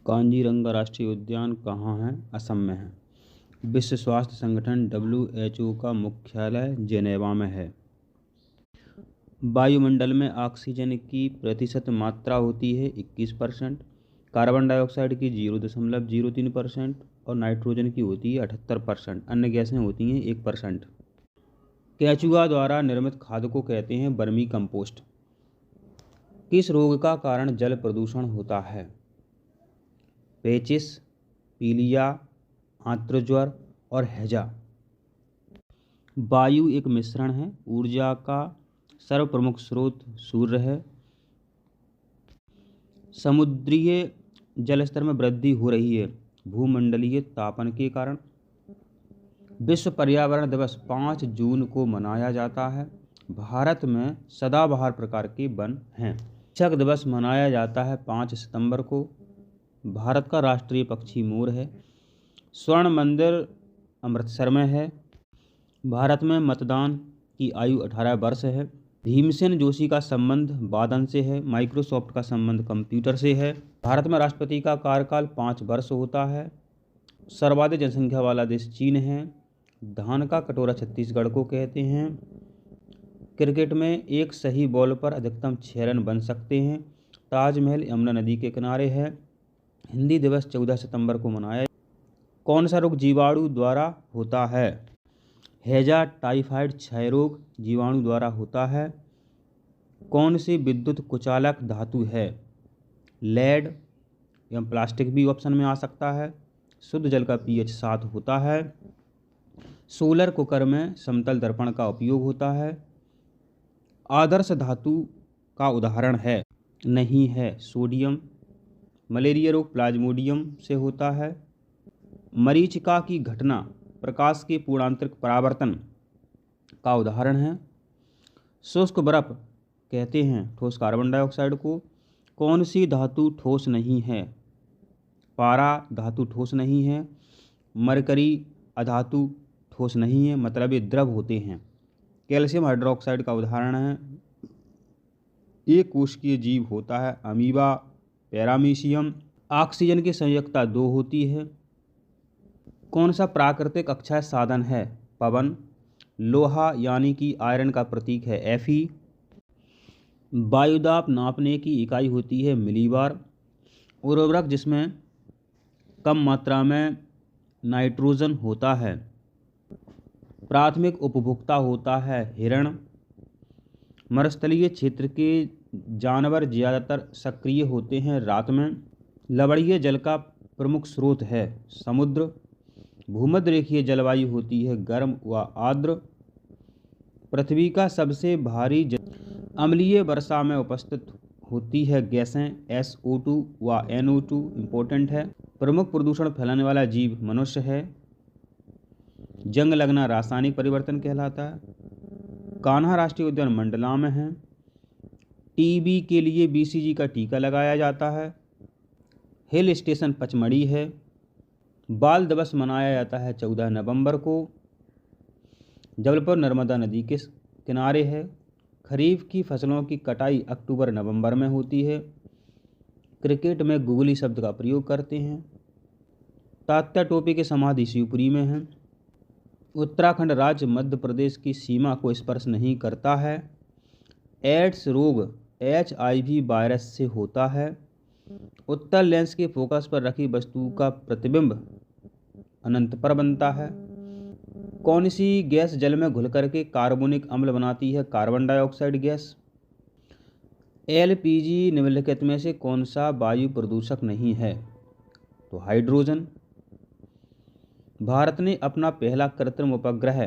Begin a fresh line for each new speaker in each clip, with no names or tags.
काजीरंगा राष्ट्रीय उद्यान कहाँ है? असम में है। विश्व स्वास्थ्य संगठन WHO का मुख्यालय जेनेवा में है। वायुमंडल में ऑक्सीजन की प्रतिशत मात्रा होती है 21%, कार्बन डाइऑक्साइड की 0.03% और नाइट्रोजन की होती है 78%। अन्य गैसें होती हैं 1%। केंचुआ द्वारा निर्मित खाद को कहते हैं वर्मी कंपोस्ट। किस रोग का कारण जल प्रदूषण होता है? पेचिस, पीलिया, आंत्रज्वर और हैजा। वायु एक मिश्रण है। ऊर्जा का सर्वप्रमुख स्रोत सूर्य है। समुद्रीय जलस्तर में वृद्धि हो रही है भूमंडलीय तापन के कारण। विश्व पर्यावरण दिवस 5 जून को मनाया जाता है। भारत में सदाबहार प्रकार के वन हैं। शिक्षक दिवस मनाया जाता है 5 सितंबर को। भारत का राष्ट्रीय पक्षी मोर है। स्वर्ण मंदिर अमृतसर में है। भारत में मतदान की आयु 18 वर्ष है। भीमसेन जोशी का संबंध बादन से है। माइक्रोसॉफ्ट का संबंध कंप्यूटर से है। भारत में राष्ट्रपति का कार्यकाल 5 वर्ष होता है। सर्वाधिक जनसंख्या वाला देश चीन है। धान का कटोरा छत्तीसगढ़ को कहते हैं। क्रिकेट में एक सही बॉल पर अधिकतम 6 रन बन सकते हैं। ताजमहल यमुना नदी के किनारे है। हिंदी दिवस 14 सितंबर को मनाया। कौन सा रोग जीवाणु द्वारा होता है? हैजा, टाइफाइड, क्षय रोग जीवाणु द्वारा होता है। कौन सी विद्युत कुचालक धातु है? लेड एवं प्लास्टिक भी ऑप्शन में आ सकता है। शुद्ध जल का pH 7 होता है। सोलर कुकर में समतल दर्पण का उपयोग होता है। आदर्श धातु का उदाहरण है? नहीं है, सोडियम। मलेरिया रोग प्लाज्मोडियम से होता है। मरीचिका की घटना प्रकाश के पूर्णांतरिक परावर्तन का उदाहरण है। शुष्क बर्फ कहते हैं ठोस कार्बन डाइऑक्साइड को। कौन सी धातु ठोस नहीं है? पारा धातु ठोस नहीं है। मरकरी अधातु ठोस नहीं है, मतलब ये द्रव होते हैं। कैल्शियम हाइड्रोक्साइड का उदाहरण है। एक कोशिकीय जीव होता है अमीबा, पैरामीशियम। ऑक्सीजन की संयोजकता 2 होती है। कौन सा प्राकृतिक अक्षय साधन है? पवन। लोहा यानी कि आयरन का प्रतीक है Fe। वायुदाब नापने की इकाई होती है मिलीबार। उर्वरक जिसमें कम मात्रा में नाइट्रोजन होता है। प्राथमिक उपभोक्ता होता है हिरण। मरुस्थलीय क्षेत्र के जानवर ज़्यादातर सक्रिय होते हैं रात में। लवणीय जल का प्रमुख स्रोत है समुद्र। भूमध्य रेखीय जलवायु होती है गर्म व आर्द्र। पृथ्वी का सबसे भारी अम्लीय वर्षा में उपस्थित होती है गैसें SO2 व NO2 इम्पोर्टेंट है। प्रमुख प्रदूषण फैलाने वाला जीव मनुष्य है। जंग लगना रासायनिक परिवर्तन कहलाता है। कान्हा राष्ट्रीय उद्यान मंडला में है। TB के लिए BCG का टीका लगाया जाता है। हिल स्टेशन पचमढ़ी है। बाल दिवस मनाया जाता है 14 नवंबर को। जबलपुर नर्मदा नदी के किनारे है। खरीफ की फसलों की कटाई अक्टूबर नवंबर में होती है। क्रिकेट में गुगली शब्द का प्रयोग करते हैं। तात्या टोपे की समाधि शिवपुरी में है। उत्तराखंड राज्य मध्य प्रदेश की सीमा को स्पर्श नहीं करता है। एड्स रोग HIV वायरस से होता है। उत्तल लेंस के फोकस पर रखी वस्तु का प्रतिबिंब अनंत पर बनता है। कौन सी गैस जल में घुल करके कार्बोनिक अम्ल बनाती है? Carbon dioxide gas. LPG निम्नलिखित में से कौन सा वायु प्रदूषक नहीं है? तो हाइड्रोजन। भारत ने अपना पहला कृत्रिम उपग्रह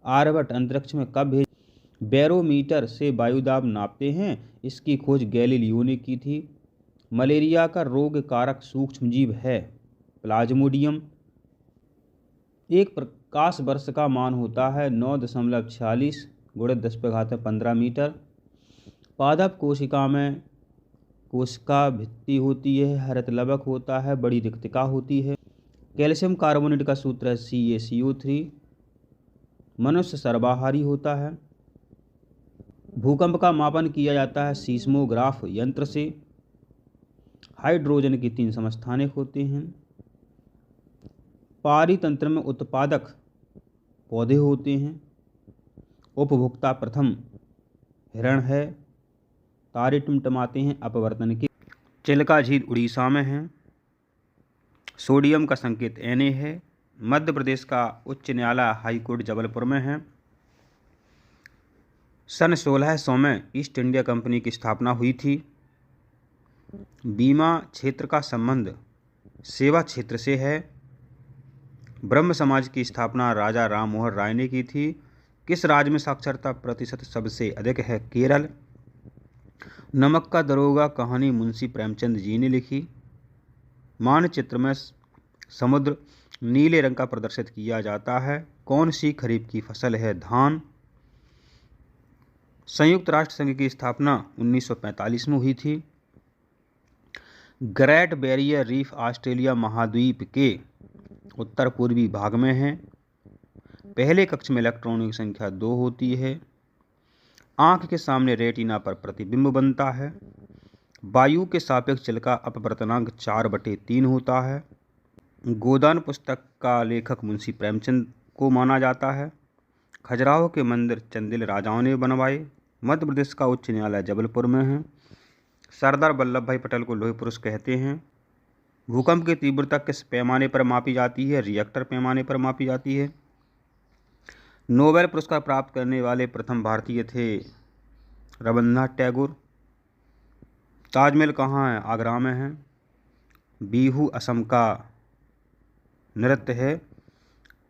आर्यभट्ट अंतरिक्ष में कब भेजा? बैरोमीटर से वायुदाब नापते हैं। इसकी खोज गैलीलियो ने की थी। मलेरिया का रोग कारक सूक्ष्मजीव है प्लाज्मोडियम। एक प्रकाश वर्ष का मान होता है 9.46 × 10⁻15 मीटर। पादप कोशिका में कोशिका भित्ति होती है। हरित लवक होता है। बड़ी रिक्तिका होती है। कैल्शियम कार्बोनेट का सूत्र है CaCO3। मनुष्य सर्वाहारी होता है। भूकंप का मापन किया जाता है सीस्मोग्राफ यंत्र से। हाइड्रोजन के 3 समस्थानिक होते हैं। पारितंत्र में उत्पादक पौधे होते हैं। उपभोक्ता प्रथम हिरण है। तारे टिमटिमाते हैं अपवर्तन के। चिल्का झील उड़ीसा में है। सोडियम का संकेत Na है। मध्य प्रदेश का उच्च न्यायालय हाई कोर्ट जबलपुर में है। सन 1600 में ईस्ट इंडिया कंपनी की स्थापना हुई थी। बीमा क्षेत्र का संबंध सेवा क्षेत्र से है। ब्रह्म समाज की स्थापना राजा राम मोहन राय ने की थी। किस राज्य में साक्षरता प्रतिशत सबसे अधिक है? केरल। नमक का दरोगा कहानी मुंशी प्रेमचंद जी ने लिखी। मानचित्र में समुद्र नीले रंग का प्रदर्शित किया जाता है। कौन सी खरीफ की फसल है? धान। संयुक्त राष्ट्र संघ की स्थापना 1945 में हुई थी। ग्रेट बैरियर रीफ ऑस्ट्रेलिया महाद्वीप के उत्तर पूर्वी भाग में है। पहले कक्ष में इलेक्ट्रॉनों की संख्या 2 होती है। आंख के सामने रेटिना पर प्रतिबिंब बनता है। वायु के सापेक्ष जल का अपवर्तनांक 4/3 होता है। गोदान पुस्तक का लेखक मुंशी प्रेमचंद को माना जाता है। खजुराहो के मंदिर चंदेल राजाओं ने बनवाए। मध्य प्रदेश का उच्च न्यायालय जबलपुर में है। सरदार वल्लभ भाई पटेल को लौह पुरुष कहते हैं। भूकंप की तीव्रता किस पैमाने पर मापी जाती है? रिएक्टर पैमाने पर मापी जाती है। नोबेल पुरस्कार प्राप्त करने वाले प्रथम भारतीय थे रविन्द्रनाथ टैगोर। ताजमहल कहाँ है? आगरा में है। बिहू असम का नृत्य है।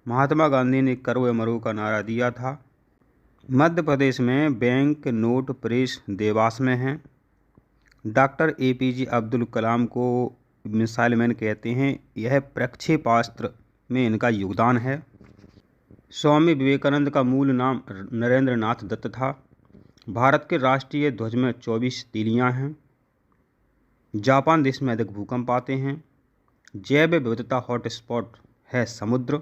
महात्मा गांधी ने करो या मरो का नारा दिया था। मध्य प्रदेश में बैंक नोट प्रेस देवास में है। डॉक्टर APJ अब्दुल कलाम को मिसाइल मैन कहते हैं। यह प्रक्षेपास्त्र में इनका योगदान है। स्वामी विवेकानंद का मूल नाम नरेंद्र नाथ दत्त था। भारत के राष्ट्रीय ध्वज में 24 तीलियां हैं। जापान देश में अधिक भूकंप आते हैं। जैव विविधता हॉटस्पॉट है समुद्र।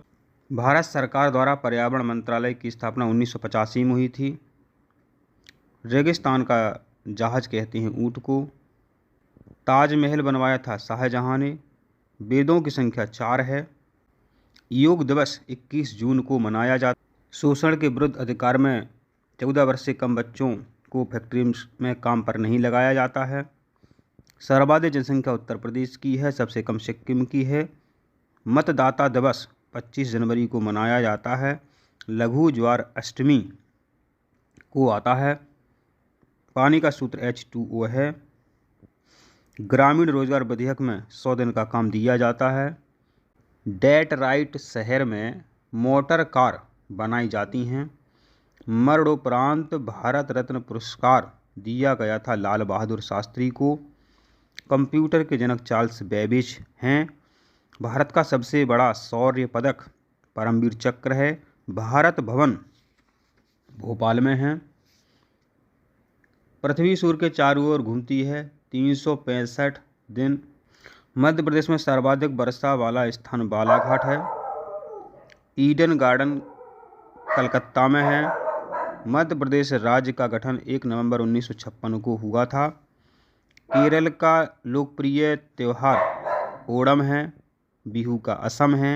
भारत सरकार द्वारा पर्यावरण मंत्रालय की स्थापना 1985 में हुई थी। रेगिस्तान का जहाज कहते हैं ऊँट को। ताजमहल बनवाया था शाहजहां ने। वेदों की संख्या 4 है। योग दिवस 21 जून को मनाया जाता है। शोषण के विरुद्ध अधिकार में 14 वर्ष से कम बच्चों को फैक्ट्री में काम पर नहीं लगाया जाता है। सर्वाधिक जनसंख्या उत्तर प्रदेश की है, सबसे कम सिक्किम की है। मतदाता दिवस 25 जनवरी को मनाया जाता है। लघु ज्वार अष्टमी को आता है। पानी का सूत्र H2O है। ग्रामीण रोजगार विधेयक में 100 दिन का काम दिया जाता है। डेट्राइट शहर में मोटर कार बनाई जाती हैं। मरणोपरांत भारत रत्न पुरस्कार दिया गया था लाल बहादुर शास्त्री को। कंप्यूटर के जनक चार्ल्स बेबेज हैं। भारत का सबसे बड़ा शौर्य पदक परमवीर चक्र है। भारत भवन भोपाल में है। पृथ्वी सूर्य के चारों ओर घूमती है 365 दिन। मध्य प्रदेश में सर्वाधिक वर्षा वाला स्थान बालाघाट है। ईडन गार्डन कलकत्ता में है। मध्य प्रदेश राज्य का गठन 1 नवंबर 1956 को हुआ था। केरल का लोकप्रिय त्यौहार ओणम है। बिहू का असम है।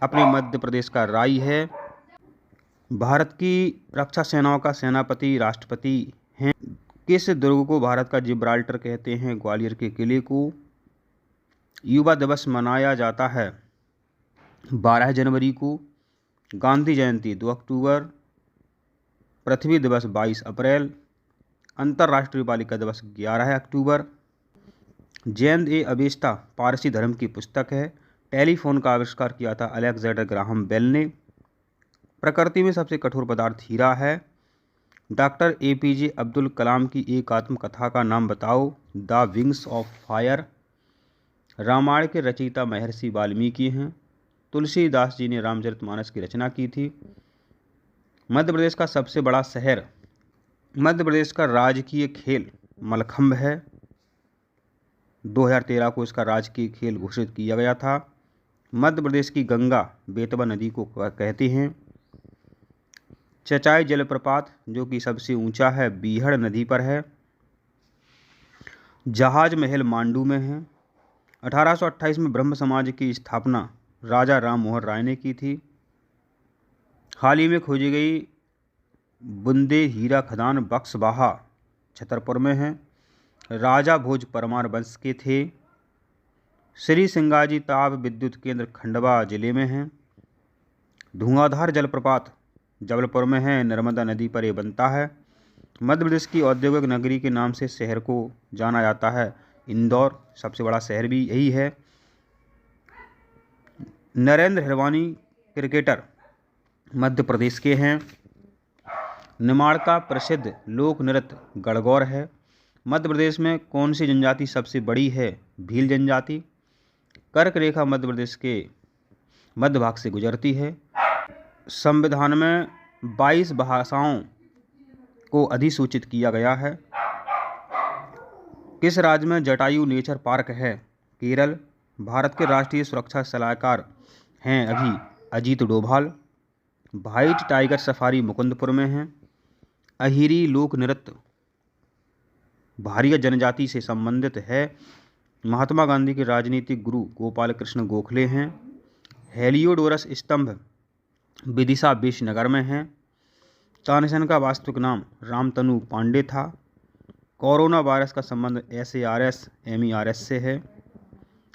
अपने मध्य प्रदेश का राई है। भारत की रक्षा सेनाओं का सेनापति राष्ट्रपति हैं। किस दुर्ग को भारत का जिब्राल्टर कहते हैं? ग्वालियर के किले को। युवा दिवस मनाया जाता है 12 जनवरी को। गांधी जयंती 2 अक्टूबर। पृथ्वी दिवस 22 अप्रैल। अंतर्राष्ट्रीय बालिका दिवस 11 अक्टूबर। जैन ए अवेस्ता पारसी धर्म की पुस्तक है। टेलीफोन का आविष्कार किया था अलेक्जेंडर ग्राहम बेल ने। प्रकृति में सबसे कठोर पदार्थ हीरा है। डॉक्टर APJ अब्दुल कलाम की एक आत्मकथा का नाम बताओ। The wings of fire. Ramayana के रचयिता महर्षि वाल्मीकि हैं। तुलसीदास जी ने रामचरितमानस की रचना की थी। मध्य प्रदेश का सबसे बड़ा शहर। मध्य प्रदेश का राजकीय खेल मलखंभ है। 2013 को इसका राजकीय खेल घोषित किया गया था। मध्य प्रदेश की गंगा बेतवा नदी को कहते हैं। चचाई जलप्रपात जो कि सबसे ऊंचा है बीहड़ नदी पर है। जहाज महल मांडू में है। 1828 में ब्रह्म समाज की स्थापना राजा राम मोहन राय ने की थी। हाल ही में खोजी गई बुंदे हीरा खदान बक्सवाहा छतरपुर में है। राजा भोज परमार वंश के थे। श्री सिंगाजी ताप विद्युत केंद्र खंडवा जिले में है। धुआंधार जलप्रपात जबलपुर में है। नर्मदा नदी पर यह बनता है। मध्य प्रदेश की औद्योगिक नगरी के नाम से शहर को जाना जाता है इंदौर, सबसे बड़ा शहर भी यही है। नरेंद्र हिरवानी क्रिकेटर मध्य प्रदेश के हैं। निमाड़ का प्रसिद्ध लोक नृत्य गणगौर है। मध्य प्रदेश में कौन सी जनजाति सबसे बड़ी है? भील जनजाति। कर्क रेखा मध्य प्रदेश के मध्य भाग से गुजरती है। संविधान में 22 भाषाओं को अधिसूचित किया गया है। किस राज्य में जटायु नेचर पार्क है? केरल। भारत के राष्ट्रीय सुरक्षा सलाहकार हैं अभी Ajit Doval. White tiger safari Mukundpur में है। अहिरी लोक नृत्य भारिया जनजाति से संबंधित है। महात्मा गांधी के राजनीतिक गुरु गोपाल कृष्ण गोखले हैं। हेलियोडोरस स्तंभ विदिशा विजयनगर में है। तानसेन का वास्तविक नाम रामतनु पांडे था। कोरोना वायरस का संबंध SARS MERS से है।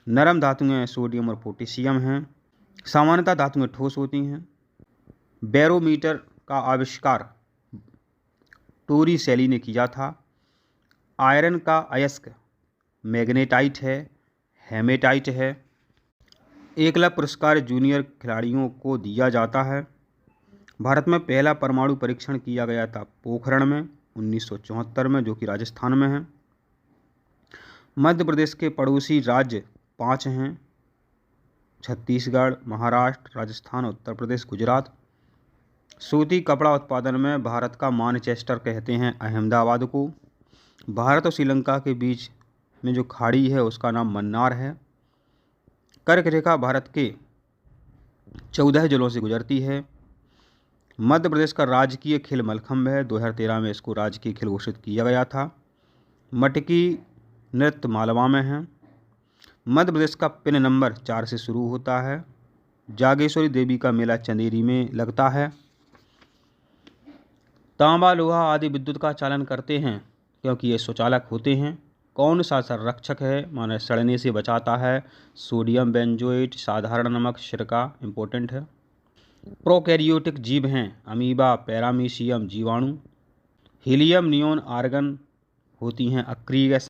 नरम धातुएं सोडियम और पोटेशियम हैं। सामान्यतः धातुएं ठोस होती हैं। बैरोमीटर का आविष्कार टोरिसेली ने किया था। आयरन का अयस्क मैग्नेटाइट है, हेमेटाइट है। एकलव्य पुरस्कार जूनियर खिलाड़ियों को दिया जाता है। भारत में पहला परमाणु परीक्षण किया गया था पोखरण में 1974 में, जो कि राजस्थान में है। मध्य प्रदेश के पड़ोसी राज्य 5 हैं: छत्तीसगढ़, महाराष्ट्र, राजस्थान, उत्तर प्रदेश, गुजरात। सूती कपड़ा उत्पादन में भारत का मानचेस्टर कहते हैं अहमदाबाद को। भारत और श्रीलंका के बीच में जो खाड़ी है उसका नाम मन्नार है। कर्क रेखा भारत के 14 जिलों से गुजरती है। मध्य प्रदेश का राजकीय खेल मलखंभ है। 2013 में इसको राजकीय खेल घोषित किया गया था। मटकी नृत्य मालवा में है। मध्य प्रदेश का पिन नंबर 4 से शुरू होता है। जागेश्वरी देवी का मेला चंदेरी में लगता है। तांबा लोहा आदि विद्युत का चालन करते हैं क्योंकि ये स्वचालक होते हैं। कौन सा संरक्षक है? माने सड़ने से बचाता है। सोडियम बेंजोएट, साधारण नमक, सिरका इम्पोर्टेंट है। प्रोकैरियोटिक जीव हैं अमीबा, पैरामीशियम, जीवाणु। हीलियम, नियोन, आर्गन होती हैं अक्रिय गैस।